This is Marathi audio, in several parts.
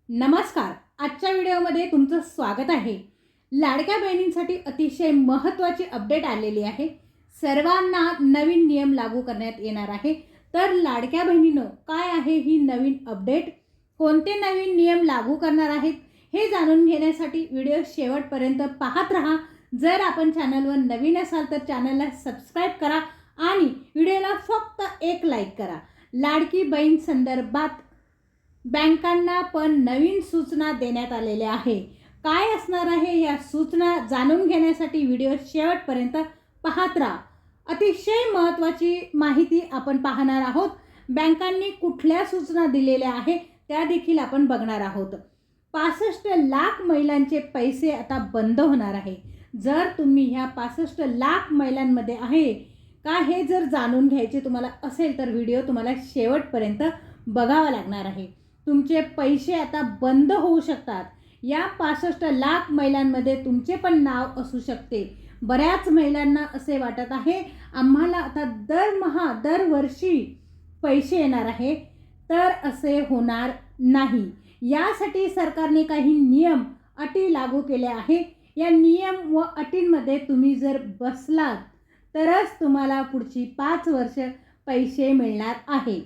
नमस्कार. आजच्या व्हिडिओमध्ये तुमचं स्वागत आहे. लाडक्या बहिणींसाठी अतिशय महत्त्वाची अपडेट आलेली आहे. सर्वांना नवीन नियम लागू करण्यात येणार आहे. तर लाडक्या बहिणींनो, काय आहे ही नवीन अपडेट, कोणते नवीन नियम लागू करणार आहेत हे जाणून घेण्यासाठी व्हिडिओ शेवटपर्यंत पाहत रहा. जर आपण चॅनलवर नवीन असाल तर चॅनलला सबस्क्राईब करा आणि व्हिडिओला फक्त एक लाईक करा. लाडकी बहीण संदर्भात बँकांना पण नवीन सूचना देण्यात आलेल्या आहे. काय असणार आहे या सूचना जाणून घेण्यासाठी व्हिडिओ शेवटपर्यंत पाहत राहा. अतिशय महत्त्वाची माहिती आपण पाहणार आहोत. बँकांनी कुठल्या सूचना दिलेल्या आहे त्या देखील आपण बघणार आहोत. 65 लाख महिलांचे पैसे आता बंद होणार आहे. जर तुम्ही ह्या 65 लाख महिलांमध्ये आहे का हे जर जाणून घ्यायचे तुम्हाला असेल तर व्हिडिओ तुम्हाला शेवटपर्यंत बघावा लागणार आहे. तुमचे पैसे आता बंद होऊ शकतात. या 65 लाख महिलांमध्ये तुमचे पण नाव असू शकते. बऱ्याच महिलांना असे वाटत आहे आम्हाला आता दरवर्षी पैसे येणार आहे, तर असे होणार नाही. यासाठी सरकारने काही नियम अटी लागू केले आहे. या नियम व अटींमध्ये तुम्ही जर बसलात तरच तुम्हाला पुढची 5 वर्ष पैसे मिळणार आहे.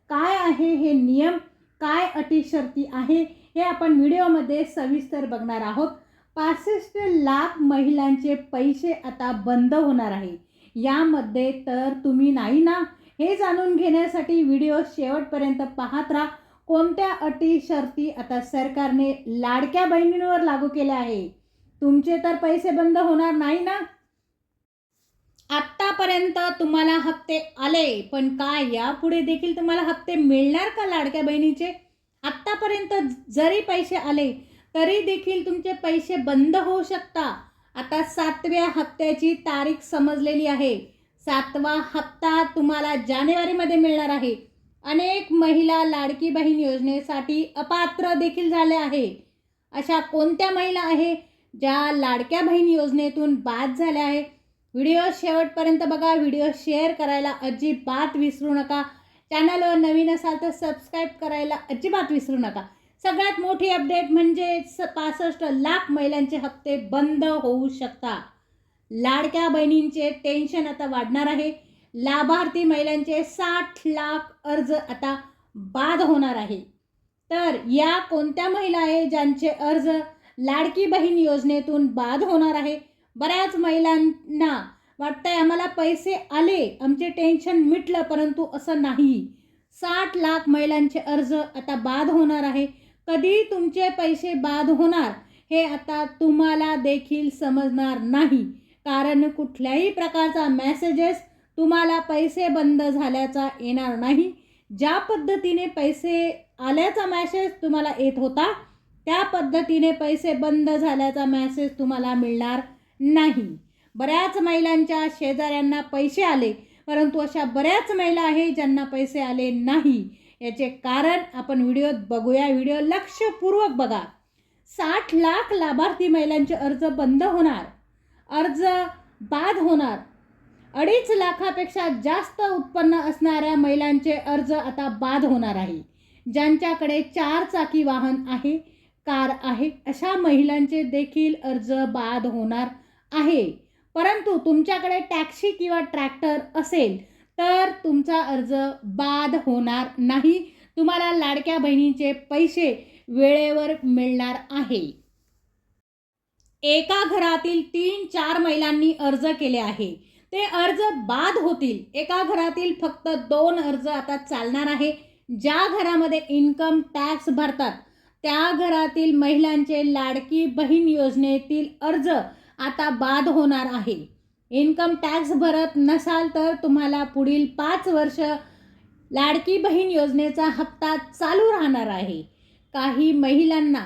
काय आहे हे नियम, काय अटी शर्ती आहे हे आपण व्हिडिओमध्ये सविस्तर बघणार आहोत. 65 लाख महिलांचे पैसे आता बंद होणार आहे. यामध्ये तर तुम्ही नाही ना, हे जाणून घेण्यासाठी व्हिडिओ शेवटपर्यंत पाहत राहा. कोणत्या अटी शर्ती आता सरकारने लाडक्या बहिणींवर लागू केल्या आहे. तुमचे तर पैसे बंद होणार नाही ना. आत्तापर्यंत तुम्हाला हप्ते आले, पण काय यापुढे देखील तुम्हाला हप्ते मिळणार का लाडक्या बहिणीचे? आत्तापर्यंत जरी पैसे आले तरी देखील तुमचे पैसे बंद होऊ शकता. आता 7व्या हप्त्याची तारीख समजलेली आहे. 7वा हप्ता तुम्हाला जानेवारीमध्ये मिळणार आहे. अनेक महिला लाडकी बहीण योजनेसाठी अपात्र देखील झाल्या आहे. अशा कोणत्या महिला आहे ज्या लाडक्या बहीण योजनेतून बाद झाल्या आहे? व्हिडिओ शेवटपर्यंत बघा. व्हिडिओ शेअर करायला अजिबात विसरू नका. चॅनलवर नवीन असाल तर सबस्क्राईब करायला अजिबात विसरू नका. सगळ्यात मोठी अपडेट म्हणजे 65 लाख महिलांचे हप्ते बंद होऊ शकतात. लाडक्या बहिणींचे टेन्शन आता वाढणार आहे. लाभार्थी महिलांचे 60 लाख अर्ज आता बाद होणार आहे. तर या कोणत्या महिला आहे ज्यांचे अर्ज लाडकी बहीण योजनेतून बाद होणार आहे? बऱ्याच महिलांना वाटतंय आम्हाला पैसे आले, आमचे टेन्शन मिटलं, परंतु असं नाही. 60 लाख महिलांचे अर्ज आता बाद होणार आहे. कधी तुमचे पैसे बाद होणार हे आता तुम्हाला देखील समजणार नाही, कारण कुठल्याही प्रकारचा मेसेजेस तुम्हाला पैसे बंद झाल्याचा येणार नाही. ज्या पद्धतीने पैसे आल्याचा मेसेज तुम्हाला येत होता त्या पद्धतीने पैसे बंद झाल्याचा मेसेज तुम्हाला मिळणार नाही. बऱ्याच महिलांच्या शेजाऱ्यांना पैसे आले, परंतु अशा बऱ्याच महिला आहे ज्यांना पैसे आले नाही. याचे कारण आपण व्हिडिओत बघूया. व्हिडिओ लक्षपूर्वक बघा. 60 लाख लाभार्थी महिलांचे अर्ज बंद होणार, अर्ज बाद होणार. 2.5 लाखापेक्षा जास्त उत्पन्न असणाऱ्या महिलांचे अर्ज आता बाद होणार आहे. ज्यांच्याकडे 4 चाकी वाहन आहे, कार आहे, अशा महिलांचे देखील अर्ज बाद होणार आहे. परंतु तुमच्याकडे टॅक्सी किंवा ट्रॅक्टर असेल तर तुमचा अर्ज बाद होणार नाही. तुम्हाला लाडक्या बहिणीचे पैसे वेळेवर मिळणार आहे. एका घरातील 3-4 महिलांनी अर्ज केले आहे, ते अर्ज बाद होतील. एका घरातील फक्त 2 अर्ज आता चालणार आहे. ज्या घरामध्ये इन्कम टॅक्स भरतात त्या घरातील महिलांचे लाडकी बहीण योजनेतील अर्ज आता बाद होणार आहे. इन्कम टॅक्स भरत नसाल तर तुम्हाला पुढील 5 वर्ष लाडकी बहीण योजनेचा हप्ता चालू राहणार आहे. काही महिलांना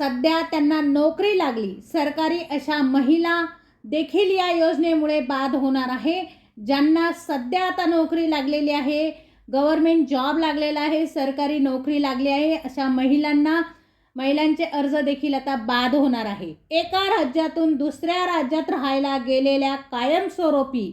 सध्या त्यांना नोकरी लागली, सरकारी, अशा महिला देखील या योजनेमुळे बाद होणार आहे. ज्यांना सध्या आता नोकरी लागलेली आहे, गव्हर्नमेंट जॉब लागलेला आहे, सरकारी नोकरी लागली आहे, अशा महिलांचे अर्ज देखील आता बाद होणार आहे. एका राज्यातून दुसऱ्या राज्यात राहायला गेलेल्या कायमस्वरूपी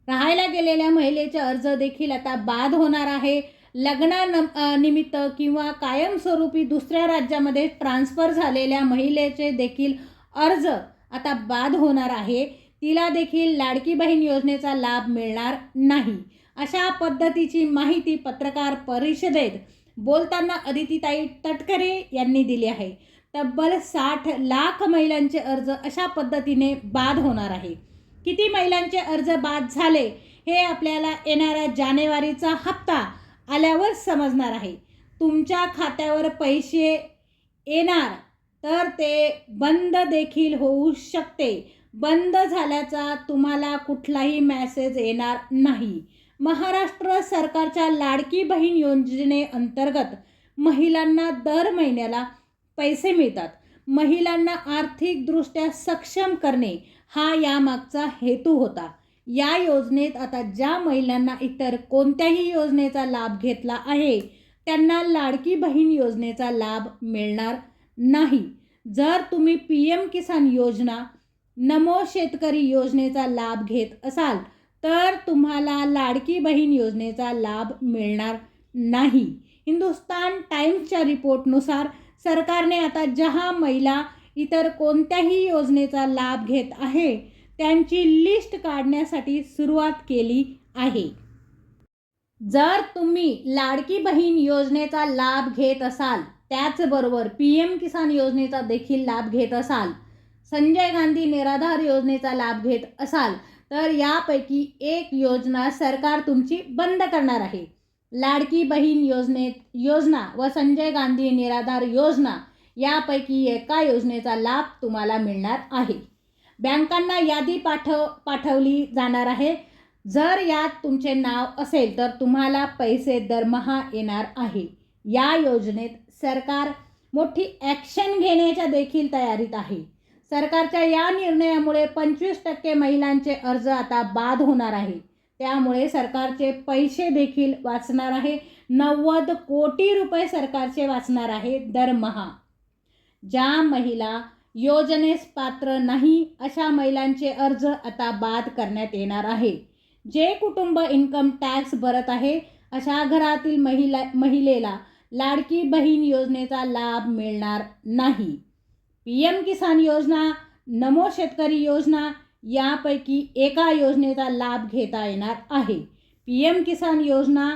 राहायला गेलेल्या महिलेचे अर्ज देखील आता बाद होणार आहे. निमित्त किंवा कायमस्वरूपी दुसऱ्या राज्यामध्ये ट्रान्सफर झालेल्या महिलेचे देखील अर्ज आता बाद होणार आहे. तिला देखील लाडकी बहीण योजनेचा लाभ मिळणार नाही. अशा पद्धतीची माहिती पत्रकार परिषदेत बोलताना अदितीताई तटकरे यांनी दिली आहे. तब्बल 60 लाख महिलांचे अर्ज अशा पद्धतीने बाद होणार आहे. किती महिलांचे अर्ज बाद झाले हे आपल्याला येणाऱ्या जानेवारीचा हप्ता आल्यावर समजणार आहे. तुमच्या खात्यावर पैसे येणार तर ते बंद देखील होऊ शकते. बंद झाल्याचा तुम्हाला कुठलाही मेसेज येणार नाही. महाराष्ट्र सरकारच्या लाडकी बहीण योजनेअंतर्गत महिलांना दर महिन्याला पैसे मिळतात. महिलांना आर्थिकदृष्ट्या सक्षम करणे हा यामागचा हेतू होता. या योजनेत आता ज्या महिलांना इतर कोणत्याही योजनेचा लाभ घेतला आहे त्यांना लाडकी बहीण योजनेचा लाभ मिळणार नाही. जर तुम्ही PM किसान योजना, नमो शेतकरी योजनेचा लाभ घेत असाल तर तुम्हाला लाडकी बहीण योजनेचा लाभ मिळणार नाही. हिंदुस्तान टाइम्सच्या रिपोर्टनुसार सरकारने आता ज्या महिला इतर कोणत्याही योजनेचा लाभ घेत आहे त्यांची लिस्ट काढण्यासाठी सुरुवात केली आहे. जर तुम्ही लाडकी बहीण योजनेचा लाभ घेत असाल, त्याचबरोबर PM किसान योजनेचा देखील लाभ घेत असाल, संजय गांधी निराधार योजनेचा लाभ घेत असाल तर यापैकी एक योजना सरकार तुमची बंद करणार आहे. लाडकी बहीण योजना व संजय गांधी निराधार योजना यापैकी एका योजनेचा लाभ तुम्हाला मिळणार आहे. बँकांना यादी पाठवली जाणार आहे. जर यात तुमचे नाव असेल तर तुम्हाला पैसे दरमहा येणार आहे. या योजनेत सरकार मोठी ॲक्शन घेण्याच्या देखील तयारीत आहे. सरकारच्या या निर्णयामुळे 25% महिलांचे अर्ज आता बाद होणार आहे. त्यामुळे सरकारचे पैसे देखील वाचणार आहे. 90 कोटी रुपये सरकारचे वाचणार आहे दरमहा. ज्या महिला योजनेस पात्र नाही अशा महिलांचे अर्ज आता बाद करण्यात येणार आहे. जे कुटुंब इन्कम टॅक्स भरत आहे अशा घरातील महिलेला लाडकी बहीण योजनेचा लाभ मिळणार नाही. PM किसान योजना, नमो शेतकरी योजना यापैकी एका योजनेचा लाभ घेता येणार आहे. PM किसान योजना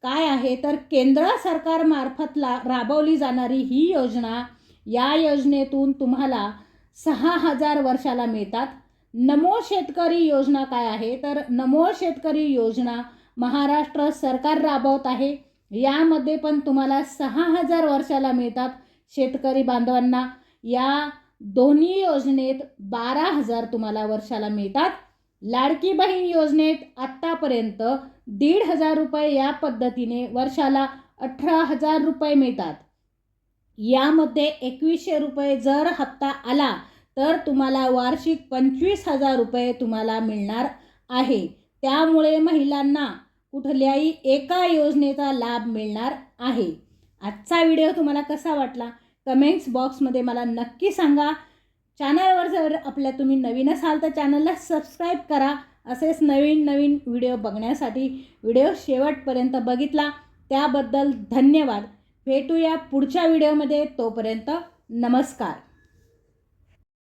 काय आहे तर केंद्र सरकारमार्फत राबवली जाणारी ही योजना. या योजनेतून तुम्हाला 6,000 वर्षाला मिळतात. नमो शेतकरी योजना काय आहे तर नमो शेतकरी योजना महाराष्ट्र सरकार राबवत आहे. यामध्ये पण तुम्हाला 6,000 वर्षाला मिळतात शेतकरी बांधवांना. या दोन्ही योजनेत 12,000 तुम्हाला वर्षाला मिळतात. लाडकी बहीण योजनेत आत्तापर्यंत 1,500 रुपये या पद्धतीने वर्षाला 18,000 रुपये मिळतात. यामध्ये 2,100 रुपये जर हप्ता आला तर तुम्हाला वार्षिक 25,000 रुपये तुम्हाला मिळणार आहे. त्यामुळे महिलांना कुठल्याही एका योजनेचा लाभ मिळणार आहे. आजचा व्हिडिओ तुम्हाला कसा वाटला कमेंट्स बॉक्समध्ये मला नक्की सांगा. चॅनलवर जर तुम्ही नवीन असाल तर चॅनलला सबस्क्राईब करा. असेच नवीन व्हिडिओ बघण्यासाठी व्हिडिओ शेवटपर्यंत बघितला त्याबद्दल धन्यवाद. भेटूया पुढच्या व्हिडिओमध्ये. तोपर्यंत नमस्कार.